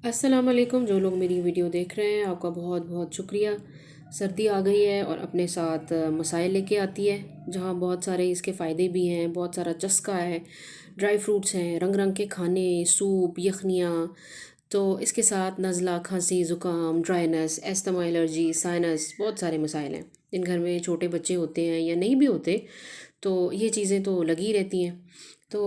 अस्सलाम वालेकुम। जो लोग मेरी वीडियो देख रहे हैं आपका बहुत बहुत शुक्रिया। सर्दी आ गई है और अपने साथ मसाइल लेके आती है, जहाँ बहुत सारे इसके फ़ायदे भी हैं, बहुत सारा चस्का है, ड्राई फ्रूट्स हैं, रंग रंग के खाने, सूप, यखनियाँ। तो इसके साथ नज़ला, खांसी, ज़ुकाम, ड्राइनेस, एस्थमा, एलर्जी, साइनस, बहुत सारे मसाइल हैं। जिन घर में छोटे बच्चे होते हैं या नहीं भी होते तो ये चीज़ें तो लगी रहती हैं। तो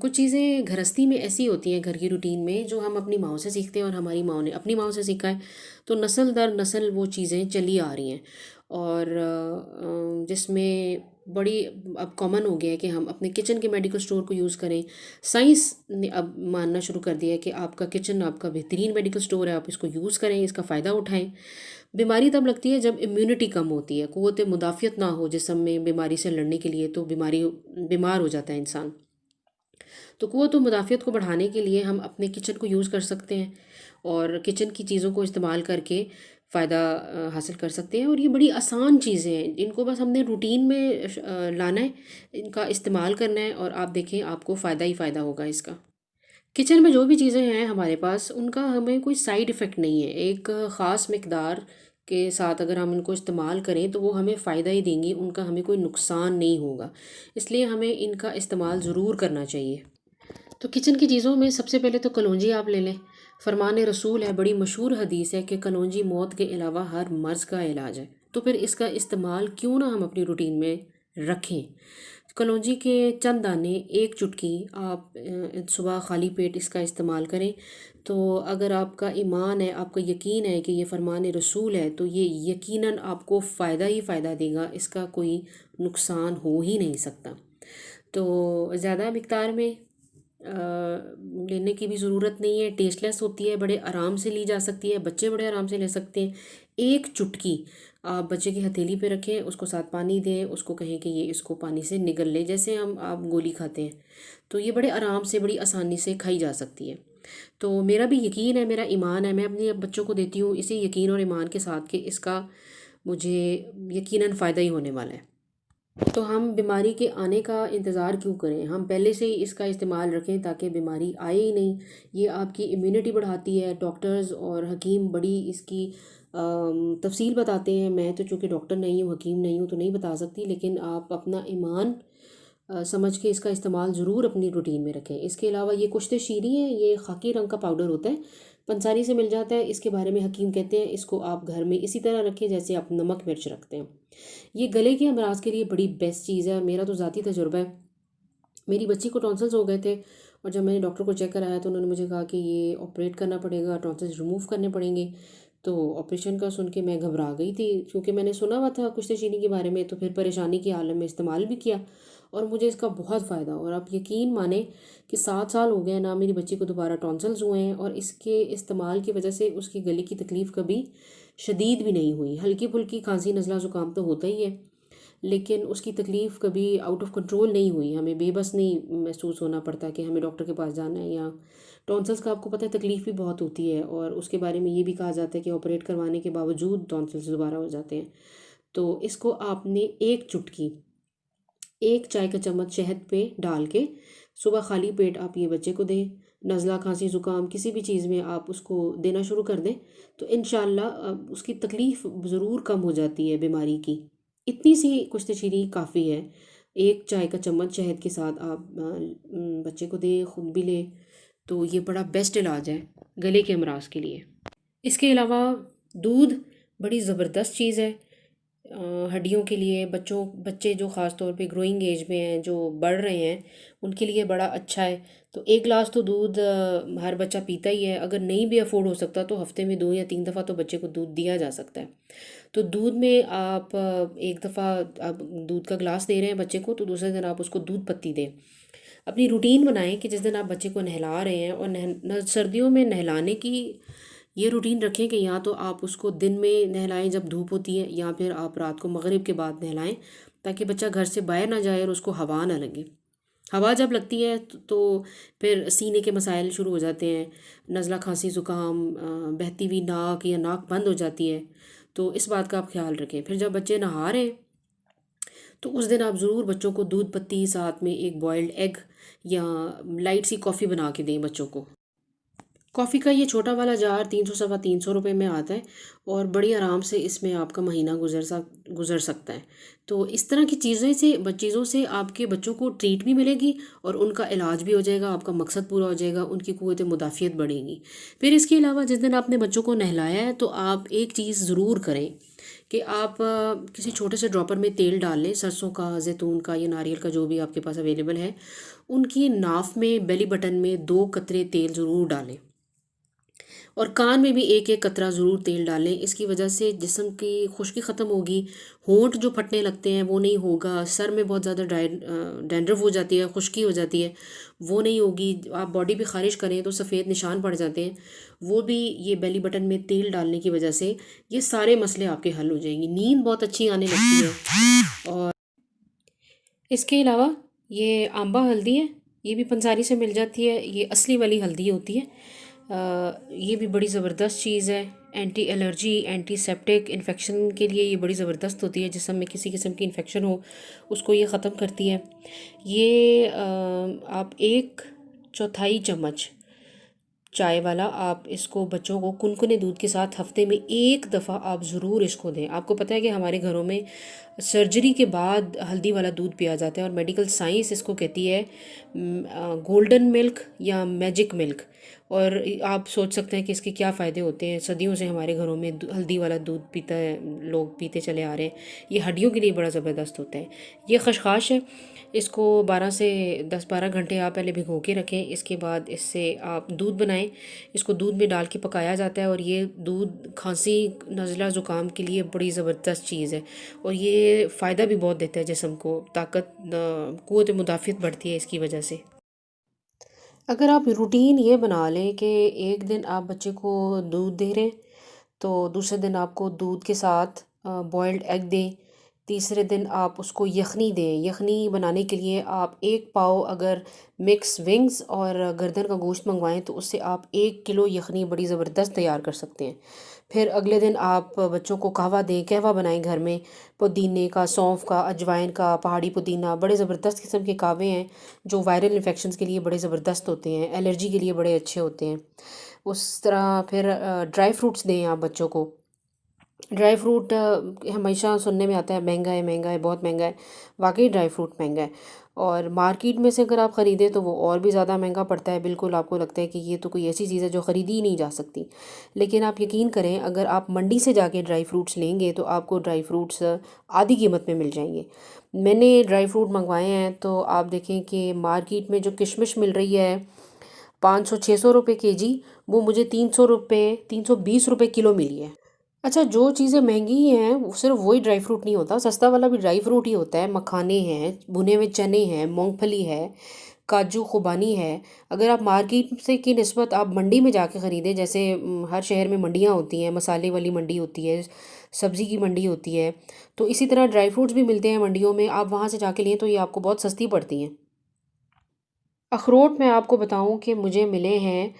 कुछ चीज़ें गृहस्थी में ऐसी होती हैं घर की रूटीन में जो हम अपनी माँ से सीखते हैं और हमारी माँ ने अपनी माँ से सीखा है। तो नस्ल दर नस्ल वो चीज़ें चली आ रही हैं। और जिसमें बड़ी अब कॉमन हो गया है कि हम अपने किचन के मेडिकल स्टोर को यूज़ करें। साइंस ने अब मानना शुरू कर दिया है कि आपका किचन आपका बेहतरीन मेडिकल स्टोर है, आप इसको यूज़ करें, इसका फ़ायदा उठाएं। बीमारी तब लगती है जब इम्यूनिटी कम होती है, क़ुव्वत मुदाफ़ियत ना हो जिस्म में बीमारी से लड़ने के लिए, तो बीमार हो जाता है इंसान। तो क़ुव्वत मुदाफ़ियत को बढ़ाने के लिए हम अपने किचन को यूज़ कर सकते हैं और किचन की चीज़ों को इस्तेमाल करके फ़ायदा हासिल कर सकते हैं। और ये बड़ी आसान चीज़ें हैं, इनको बस हमने रूटीन में लाना है, इनका इस्तेमाल करना है और आप देखें आपको फ़ायदा ही फ़ायदा होगा इसका। किचन में जो भी चीज़ें हैं हमारे पास उनका हमें कोई साइड इफ़ेक्ट नहीं है। एक ख़ास मिकदार के साथ अगर हम उनको इस्तेमाल करें तो वो हमें फ़ायदा ही देंगी, उनका हमें कोई नुकसान नहीं होगा। इसलिए हमें इनका इस्तेमाल ज़रूर करना चाहिए। तो किचन की चीज़ों में सबसे पहले तो कलौंजी आप ले लें। फरमान रसूल है, बड़ी मशहूर हदीस है कि कलौंजी मौत के अलावा हर मर्ज़ का इलाज है। तो फिर इसका इस्तेमाल क्यों ना हम अपनी रूटीन में रखें। कलौंजी के चंद दाने, एक चुटकी आप सुबह खाली पेट इसका इस्तेमाल करें। तो अगर आपका ईमान है, आपका यकीन है कि ये फरमान रसूल है, तो ये यकीनन आपको फ़ायदा ही फ़ायदा देगा, इसका कोई नुकसान हो ही नहीं सकता। तो ज़्यादा मिकदार में लेने की भी ज़रूरत नहीं है, टेस्टलेस होती है, बड़े आराम से ली जा सकती है, बच्चे बड़े आराम से ले सकते हैं। एक चुटकी आप बच्चे की हथेली पे रखें, उसको साथ पानी दें, उसको कहें कि ये इसको पानी से निगल ले, जैसे हम आप गोली खाते हैं। तो ये बड़े आराम से, बड़ी आसानी से खाई जा सकती है। तो मेरा भी यकीन है, मेरा ईमान है, मैं अपने बच्चों को देती हूँ इसी यकीन और ईमान के साथ कि इसका मुझे यकीनन फ़ायदा ही होने वाला है। तो हम बीमारी के आने का इंतज़ार क्यों करें, हम पहले से ही इसका इस्तेमाल रखें ताकि बीमारी आए ही नहीं। ये आपकी इम्यूनिटी बढ़ाती है। डॉक्टर्स और हकीम बड़ी इसकी तफसील बताते हैं। मैं तो चूँकि डॉक्टर नहीं हूँ, हकीम नहीं हूँ, तो नहीं बता सकती, लेकिन आप अपना ईमान समझ के इसका इस्तेमाल ज़रूर अपनी रूटीन में रखें। इसके अलावा ये कुश्ते शीरी है, ये खाकी रंग का पाउडर होता है, पंसारी से मिल जाता है। इसके बारे में हकीम कहते हैं इसको आप घर में इसी तरह रखें जैसे आप नमक मिर्च रखते हैं। ये गले के अमराज के लिए बड़ी बेस्ट चीज़ है। मेरा तो ज़ाती तजुर्बा है, मेरी बच्ची को टॉन्सिल्स हो गए थे और जब मैंने डॉक्टर को चेक कराया तो उन्होंने मुझे कहा कि ये ऑपरेट करना पड़ेगा, टॉन्सिल्स रिमूव करने पड़ेंगे। तो ऑपरेशन का सुन के मैं घबरा गई थी, क्योंकि मैंने सुना हुआ था कुश्ते के बारे में, तो फिर परेशानी के आलम में इस्तेमाल भी किया और मुझे इसका बहुत फ़ायदा। और आप यकीन माने कि 7 साल हो गए ना मेरी बच्ची को दोबारा टॉन्सिल्स हुए हैं, और इसके इस्तेमाल की वजह से उसकी गले की तकलीफ़ कभी शदीद भी नहीं हुई। हल्की फुल्की खांसी, नज़ला, ज़ुकाम तो होता ही है, लेकिन उसकी तकलीफ़ कभी आउट ऑफ कंट्रोल नहीं हुई। हमें बेबस नहीं महसूस होना पड़ता कि हमें डॉक्टर के पास जाना है। या टॉन्सिल्स का आपको पता है तकलीफ़ भी बहुत होती है, और उसके बारे में ये भी कहा जाता है कि ऑपरेट करवाने के बावजूद टॉन्सिल्स दोबारा हो जाते हैं। तो इसको आपने एक चुटकी, एक चाय का चम्मच शहद पे डाल के सुबह खाली पेट आप ये बच्चे को दें। नज़ला, खांसी, ज़ुकाम किसी भी चीज़ में आप उसको देना शुरू कर दें तो इंशाल्लाह उसकी तकलीफ़ ज़रूर कम हो जाती है बीमारी की। इतनी सी कुश्तशीरी काफ़ी है। एक चाय का चम्मच शहद के साथ आप बच्चे को दें, ख़ुद भी लें, तो ये बड़ा बेस्ट इलाज है गले के अमराज के लिए। इसके अलावा दूध बड़ी ज़बरदस्त चीज़ है हड्डियों के लिए। बच्चे जो ख़ास तौर पे ग्रोइंग एज में हैं, जो बढ़ रहे हैं, उनके लिए बड़ा अच्छा है। तो 1 गिलास तो दूध हर बच्चा पीता ही है। अगर नहीं भी अफोर्ड हो सकता तो हफ्ते में 2 या 3 दफ़ा तो बच्चे को दूध दिया जा सकता है। तो दूध में आप एक दफ़ा आप दूध का गिलास दे रहे हैं बच्चे को, तो दूसरे दिन आप उसको दूध पत्ती दें। अपनी रूटीन बनाएं कि जिस दिन आप बच्चे को नहला रहे हैं, और सर्दियों में नहलाने की ये रूटीन रखें कि या तो आप उसको दिन में नहलाएं जब धूप होती है, या फिर आप रात को मगरिब के बाद नहलाएं, ताकि बच्चा घर से बाहर ना जाए और उसको हवा ना लगे। हवा जब लगती है तो फिर सीने के मसाइल शुरू हो जाते हैं, नज़ला, खांसी, ज़ुकाम, बहती हुई नाक या नाक बंद हो जाती है। तो इस बात का आप ख्याल रखें। फिर जब बच्चे नहा रहे हैं तो उस दिन आप ज़रूर बच्चों को दूध पत्ती, साथ में एक बॉयल्ड एग या लाइट सी कॉफ़ी बना के दें बच्चों को। कॉफ़ी का ये छोटा वाला जार 300 सवा 300 रुपये में आता है और बड़ी आराम से इसमें आपका महीना गुज़र सकता है। तो इस तरह की चीज़ों से आपके बच्चों को ट्रीट भी मिलेगी और उनका इलाज भी हो जाएगा, आपका मकसद पूरा हो जाएगा, उनकी क़ुव्वत मुदाफ़ियत बढ़ेगी। फिर इसके अलावा जिस दिन आपने बच्चों को नहलाया है तो आप एक चीज़ ज़रूर करें कि आप किसी छोटे से ड्रॉपर में तेल डाल लें, सरसों का, जैतून का या नारियल का, जो भी आपके पास अवेलेबल है। उनकी नाफ में, बेली बटन में 2 कतरे तेल ज़रूर डालें और कान में भी एक एक कतरा ज़रूर तेल डालें। इसकी वजह से जिस्म की खुश्की ख़त्म होगी, होंठ जो फटने लगते हैं वो नहीं होगा, सर में बहुत ज़्यादा डैंड्रफ हो जाती है, खुश्की हो जाती है, वो नहीं होगी। आप बॉडी पे ख़ारिश करें तो सफ़ेद निशान पड़ जाते हैं, वो भी ये बेली बटन में तेल डालने की वजह से ये सारे मसले आपके हल हो जाएंगी। नींद बहुत अच्छी आने लगती है। और इसके अलावा ये आंबा हल्दी है, ये भी पंसारी से मिल जाती है, ये असली वाली हल्दी होती है। ये भी बड़ी ज़बरदस्त चीज़ है, एंटी एलर्जी, एंटीसेप्टिक, इन्फेक्शन के लिए ये बड़ी ज़बरदस्त होती है। जिस्म में किसी किस्म की इन्फेक्शन हो उसको ये ख़त्म करती है। ये आप 1/4 चम्मच चाय वाला आप इसको बच्चों को कुनकुने दूध के साथ हफ्ते में एक दफ़ा आप ज़रूर इसको दें। आपको पता है कि हमारे घरों में सर्जरी के बाद हल्दी वाला दूध पिया जाता है और मेडिकल साइंस इसको कहती है गोल्डन मिल्क या मैजिक मिल्क। और आप सोच सकते हैं कि इसके क्या फ़ायदे होते हैं। सदियों से हमारे घरों में हल्दी वाला दूध लोग पीते चले आ रहे हैं। ये हड्डियों के लिए बड़ा ज़बरदस्त होता है। ये खशखाश है, इसको 12 से 10-12 घंटे आप पहले भिगो के रखें। इसके बाद इससे आप दूध बनाएं, इसको दूध में डाल के पकाया जाता है और ये दूध खांसी, नज़ला, ज़ुकाम के लिए बड़ी ज़बरदस्त चीज़ है और ये फ़ायदा भी बहुत देता है जिस्म को, ताकत, क़ुव्वत मुदाफ़ियत बढ़ती है इसकी वजह से। अगर आप रूटीन ये बना लें कि एक दिन आप बच्चे को दूध दे रहे हैं तो दूसरे दिन आपको दूध के साथ बॉइल्ड एग दें, तीसरे दिन आप उसको यखनी दें। यखनी बनाने के लिए आप 1 पाव अगर मिक्स विंग्स और गर्दन का गोश्त मंगवाएं तो उससे आप 1 किलो यखनी बड़ी ज़बरदस्त तैयार कर सकते हैं। फिर अगले दिन आप बच्चों को कहवा दें, कहवा बनाएं घर में, पुदीने का, सौंफ का, अजवाइन का, पहाड़ी पुदीना, बड़े ज़बरदस्त किस्म के कहवे हैं जो वायरल इन्फेक्शंस के लिए बड़े ज़बरदस्त होते हैं, एलर्जी के लिए बड़े अच्छे होते हैं। उस तरह फिर ड्राई फ्रूट्स दें आप बच्चों को। ड्राई फ्रूट हमेशा सुनने में आता है महंगा है, बहुत महंगा है। वाकई ड्राई फ्रूट महंगा है और मार्केट में से अगर आप ख़रीदें तो वो और भी ज़्यादा महंगा पड़ता है। बिल्कुल आपको लगता है कि ये तो कोई ऐसी चीज़ है जो ख़रीदी ही नहीं जा सकती। लेकिन आप यकीन करें, अगर आप मंडी से जाके ड्राई फ्रूट्स लेंगे तो आपको ड्राई फ्रूट्स आधी कीमत में मिल जाएंगे। मैंने ड्राई फ्रूट मंगवाए हैं तो आप देखें कि मार्केट में जो किशमिश मिल रही है 500-600 रुपये केजी, वो मुझे 320 रुपये किलो मिली है। अच्छा, जो चीज़ें महंगी हैं वो सिर्फ वही ड्राई फ्रूट नहीं होता, सस्ता वाला भी ड्राई फ्रूट ही होता है। मखाने हैं, भुने हुए चने हैं, मूंगफली है, काजू खुबानी है। अगर आप मार्केट से की निस्बत आप मंडी में जाके ख़रीदें, जैसे हर शहर में मंडियाँ होती हैं, मसाले वाली मंडी होती है, सब्ज़ी की मंडी होती है, तो इसी तरह ड्राई फ्रूट्स भी मिलते हैं मंडियों में। आप वहाँ से जाके लें तो ये आपको बहुत सस्ती पड़ती हैं। अखरोट मैं आपको बताऊं कि मुझे मिले हैं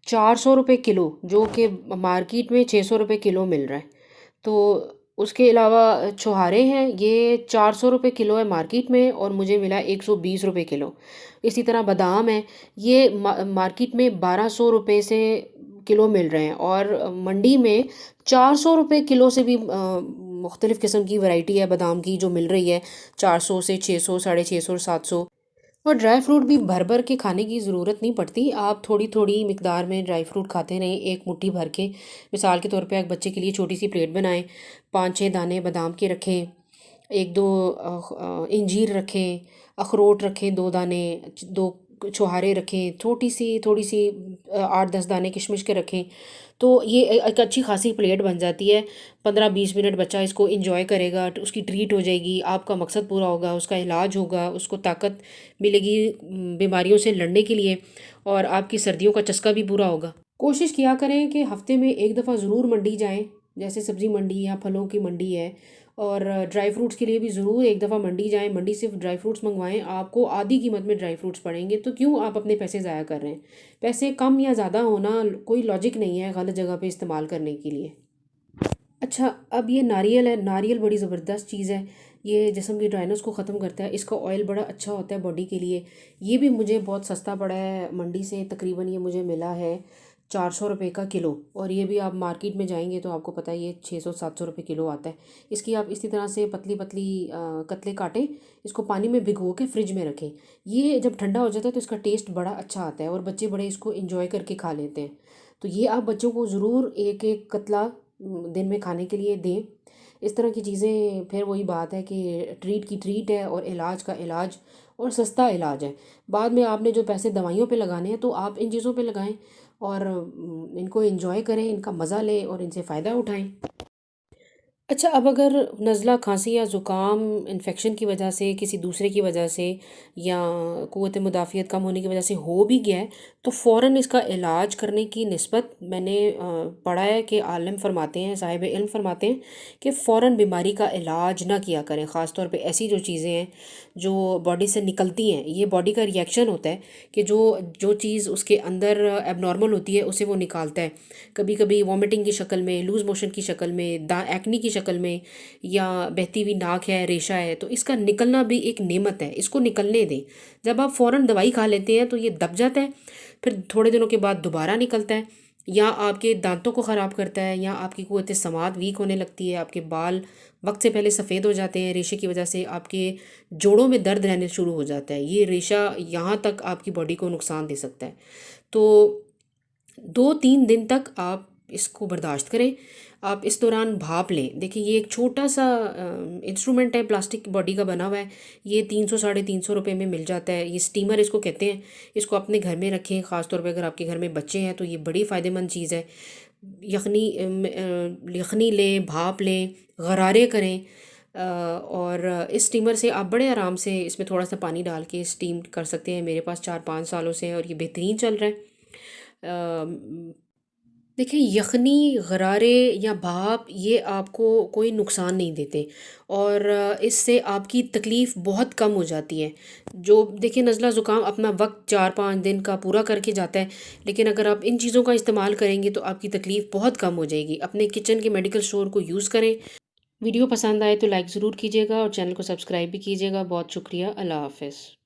400 रुपये किलो, जो कि मार्केट में 600 रुपये किलो मिल रहा है। तो उसके अलावा छुहारे हैं, ये 400 रुपये किलो है मार्केट में और मुझे मिला 120 रुपये किलो। इसी तरह बादाम है, ये मार्केट में 1200 रुपये से किलो मिल रहे हैं और मंडी में 400 रुपये किलो से भी मुख्तलिफ़ किस्म की वैरायटी है बादाम की जो मिल रही है, 400 से 600, 650, 700। और ड्राई फ्रूट भी भर भर के खाने की ज़रूरत नहीं पड़ती, आप थोड़ी थोड़ी मिकदार में ड्राई फ्रूट खाते रहें, एक मुट्ठी भर के। मिसाल के तौर पे एक बच्चे के लिए छोटी सी प्लेट बनाएं, 5-6 दाने बादाम के रखें, 1-2 इंजीर रखें, अखरोट रखें 2 दाने, 2 छुहारे रखें, थोड़ी सी 8-10 दाने किशमिश के रखें। तो ये एक अच्छी खासी प्लेट बन जाती है। 15-20 मिनट बच्चा इसको इंजॉय करेगा, उसकी ट्रीट हो जाएगी, आपका मकसद पूरा होगा, उसका इलाज होगा, उसको ताकत मिलेगी बीमारियों से लड़ने के लिए और आपकी सर्दियों का चस्का भी पूरा होगा। कोशिश किया करें कि हफ्ते में एक दफ़ा ज़रूर मंडी जाएं, जैसे सब्ज़ी मंडी या फलों की मंडी है। और ड्राई फ्रूट्स के लिए भी ज़रूर एक दफ़ा मंडी जाएं, मंडी से ड्राई फ्रूट्स मंगवाएं, आपको आधी कीमत में ड्राई फ्रूट्स पड़ेंगे। तो क्यों आप अपने पैसे ज़ाया कर रहे हैं? पैसे कम या ज़्यादा होना कोई लॉजिक नहीं है गलत जगह पे इस्तेमाल करने के लिए। अच्छा, अब ये नारियल है, नारियल बड़ी ज़बरदस्त चीज़ है, ये जिस्म की ड्राइनेस को ख़त्म करता है, इसका ऑयल बड़ा अच्छा होता है बॉडी के लिए। ये भी मुझे बहुत सस्ता पड़ा है मंडी से, तकरीबन ये मुझे मिला है 400 रुपये का किलो। और ये भी आप मार्केट में जाएंगे तो आपको पता है ये 600-700 रुपये किलो आता है। इसकी आप इसी तरह से पतली पतली कतले काटें, इसको पानी में भिगो के फ्रिज में रखें। ये जब ठंडा हो जाता है तो इसका टेस्ट बड़ा अच्छा आता है और बच्चे बड़े इसको इंजॉय करके खा लेते हैं। तो ये आप बच्चों को ज़रूर एक एक कतला दिन में खाने के लिए दें। इस तरह की चीज़ें, फिर वही बात है कि ट्रीट की ट्रीट है और इलाज का इलाज और सस्ता इलाज है। बाद में आपने जो पैसे दवाइयों पे लगाने हैं तो आप इन चीज़ों पे लगाएं और इनको एंजॉय करें, इनका मज़ा लें और इनसे फ़ायदा उठाएं। अच्छा, अब अगर नज़ला, खांसी या ज़ुकाम इन्फेक्शन की वजह से, किसी दूसरे की वजह से या क़ुव्वत मुदाफ़ियत कम होने की वजह से हो भी गया है तो फ़ौरन इसका इलाज करने की निस्बत मैंने पढ़ा है कि आलिम फरमाते हैं, साहिब इल्म फरमाते हैं कि फ़ौरन बीमारी का इलाज ना किया करें। ख़ास तौर पे ऐसी जो चीज़ें हैं जो बॉडी से निकलती हैं, ये बॉडी का रिएक्शन होता है कि जो जो चीज़ उसके अंदर एबनॉर्मल होती है उसे वो निकालता है। कभी कभी वॉमिटिंग की शक्ल में, लूज़ मोशन की शक्ल में, एक्नी की शक्ल में, या बहती हुई नाक है, रेशा है, तो इसका निकलना भी एक नेमत है, इसको निकलने दें। जब आप फ़ौरन दवाई खा लेते हैं तो ये दब जाता है, फिर थोड़े दिनों के बाद दोबारा निकलता है, या आपके दांतों को ख़राब करता है, या आपकी क़ुव्वत समात वीक होने लगती है, आपके बाल वक्त से पहले सफ़ेद हो जाते हैं, रेशे की वजह से आपके जोड़ों में दर्द रहने शुरू हो जाता है। ये रेशा यहाँ तक आपकी बॉडी को नुकसान दे सकता है। तो 2-3 दिन तक आप इसको बर्दाश्त करें। आप इस दौरान भाप लें। देखिए, ये एक छोटा सा इंस्ट्रूमेंट है, प्लास्टिक बॉडी का बना हुआ है। ये 300-350 रुपये में मिल जाता है। ये स्टीमर इसको कहते हैं। इसको अपने घर में रखें, ख़ास तौर पे अगर आपके घर में बच्चे हैं तो ये बड़ी फ़ायदेमंद चीज़ है। यखनी लें, भाप लें, गरारे करें, और इस स्टीमर से आप बड़े आराम से इसमें थोड़ा सा पानी डाल के स्टीम कर सकते हैं। मेरे पास 4-5 सालों से है और ये बेहतरीन चल रहा है। देखिए, यखनी, गरारे या भाप ये आपको कोई नुकसान नहीं देते और इससे आपकी तकलीफ़ बहुत कम हो जाती है। जो देखिए, नज़ला ज़ुकाम अपना वक्त 4-5 दिन का पूरा करके जाता है, लेकिन अगर आप इन चीज़ों का इस्तेमाल करेंगे तो आपकी तकलीफ़ बहुत कम हो जाएगी। अपने किचन के मेडिकल स्टोर को यूज़ करें। वीडियो पसंद आए तो लाइक ज़रूर कीजिएगा और चैनल को सब्सक्राइब भी कीजिएगा। बहुत शुक्रिया। अल्लाह हाफ़िज़।